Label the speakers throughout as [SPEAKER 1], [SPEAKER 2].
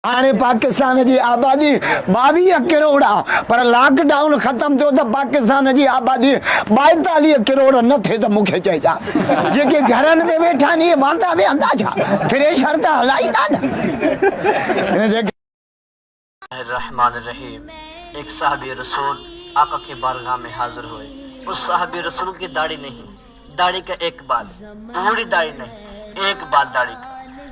[SPEAKER 1] हाणे पाकिस्तान जी आबादी 22 करोड़ आहे, पर लॉकडाउन ख़त्म थियो त पाकिस्तान जी आबादी 42 करोड़ न थिए त मूंखे चइजा। जेके घरनि में वेठा आहिनि इहे वांदा वेहंदा छा? थ्रेशर त हलाईंदा न।
[SPEAKER 2] रहमानिर्रहीम। एक साहबी रसूल आका के बारगाह में हाजिर हुए। उस साहबी रसूल की दाढ़ी नहीं, दाढ़ी का एक बाल, पूरी दाढ़ी नहीं, एक बाल दाढ़ी का।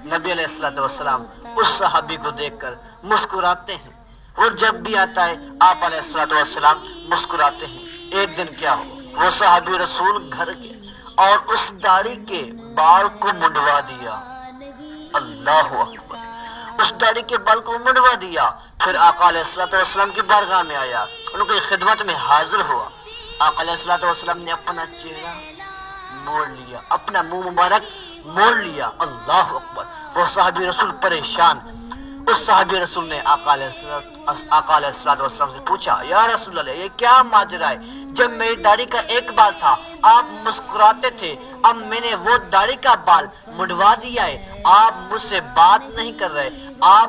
[SPEAKER 2] नबी अलैहिस्सलाम उस सहाबी को देखकर मुस्कुराते हैं, और जब भी आता है आप अलैहिस्सलाम मुस्कुराते हैं। एक दिन क्या हो, वो सहाबी रसूल घर गए और उस दाढ़ी के बाल को मुंडवा दिया। अल्लाह अकबर। उस दाढ़ी के बाल को मुंडवा दिया। फिर आका अलैहिस्सलाम की बारगाह में आया, उनकी खिदमत में हाजिर हुआ। आका अलैहिस्सलाम ने अपना चेहरा मोड़ लिया, अपना मुंह मुबारक मोड़ लिया। अल्लाह अकबर। वो साहबी रसूल परेशान। उस साहबी रसूल ने आका अलैहिस्सलाम से पूछा, या रसूल अल्लाह, ये क्या माजरा है? जब मेरी दाढ़ी का एक बाल था आप मुस्कुराते थे, अब मैंने वो दाढ़ी का बाल मुंडवा दिया है, आप मुझसे बात नहीं कर रहे। आप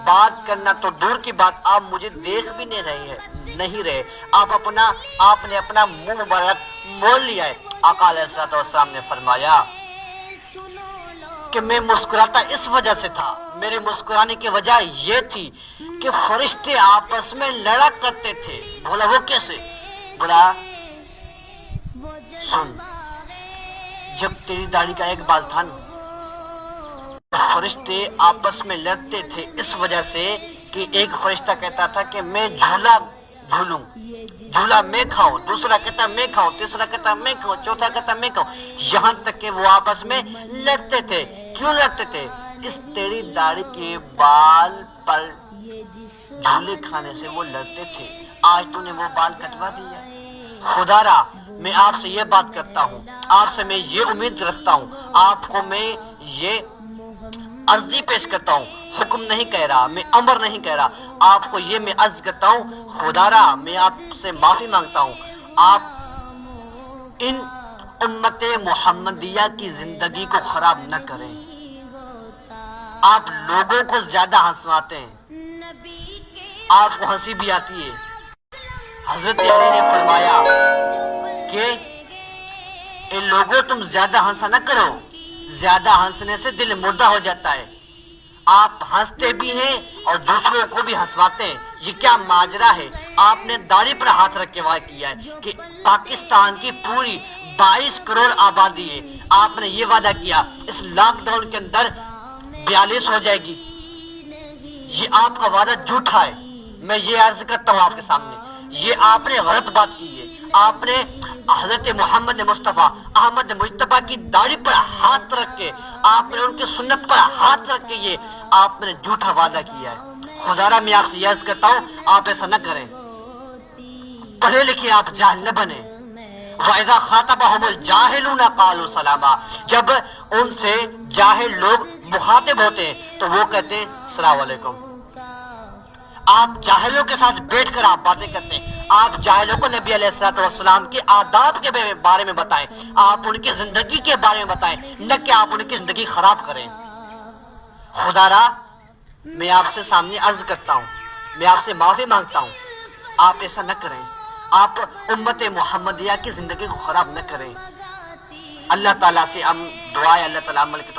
[SPEAKER 2] बात करना तो दूर की बात, आप मुझे देख भी नहीं रहे। आपने अपना मुंह मुबारक मोड़ लिया है। आका अलैहिस्सलाम ने फरमाया कि मैं मुस्कुराता इस वजह से था, मेरे मुस्कुराने की वजह ये थी कि फरिश्ते आपस में लड़ा करते थे। बोला वो कैसे? बोला सुन, जब तेरी दाढ़ी का एक बाल था ना, फरिश्ते आपस में लड़ते थे इस वजह से कि एक फरिश्ता कहता था कि मैं झूला झूलूं, झूला मैं खाऊं, दूसरा कहता मैं खाऊं, तीसरा कहता मैं खाऊं, चौथा कहता मैं खाऊं, यहाँ तक कि वो आपस में लड़ते थे। क्यों लड़ते थे? इस तेरी दाढ़ी के बाल पर झूले खाने से वो लड़ते थे। आज तूने वो बाल कटवा दिया। खुदारा, मैं आपसे ये बात करता हूँ, आपसे मैं ये उम्मीद रखता हूँ, आपको मैं ये अर्जी पेश करता हूँ, हुक्म नहीं कह रहा, मैं अमर नहीं कह रहा, आपको ये मैं अर्ज करता हूँ। खुदारा, मैं आपसे माफी मांगता हूँ, आप इन उम्मत मुहम्मदिया की जिंदगी को खराब न करें। आप लोगों को ज्यादा हंसवाते हैं, आपको हंसी भी आती है। हजरत अली ने फरमाया कि इन लोगों तुम ज्यादा हंसा न करो, ज्यादा हंसने से दिल मुर्दा हो जाता है। आप हंसते भी हैं और दूसरों को भी हंसवाते हैं। ये क्या माजरा है? आपने दाढ़ी पर हाथ रख के वार किया है कि पाकिस्तान की पूरी 22 करोड़ आबादी है, आपने ये वादा किया इस लॉकडाउन के अंदर 42 हो जाएगी। ये आपका वादा झूठा है। मैं ये अर्ज करता हूँ आपके सामने, ये आपने गलत बात की है। आपने हजरत मोहम्मद मुस्तफा अहमद मुस्तफा की दाढ़ी पर हाथ रख के, आपने उनकी सुन्नत पर हाथ रख के ये आपने झूठा वादा किया है। खुदारा, मैं आपसे अर्ज करता हूँ, आप ऐसा न करें। पढ़े लिखे आप जाहिल न बने। वइज़ा ख़ातबहुमुल जाहिलूना क़ालू सलामा। जब उनसे जाहिल लोग मुखातिब होते हैं तो वो कहते हैं अस्सलाम वालेकुम। आप जाहिलों के साथ बैठकर आप बातें करते हैं। आप जाहिलों को नबी अलैहिस्सलाम के आदाब के बारे में बताएं, आप उनकी जिंदगी के बारे में बताएं, न कि आप उनकी जिंदगी खराब करें। खुदारा, मैं आपसे सामने अर्ज करता हूँ, मैं आपसे माफी मांगता हूँ, आप ऐसा न करें। आप उम्मत मुहम्मदिया की जिंदगी को खराब न करें। अल्लाह ताला से हम दुआ है, अल्लाह ताला अमल की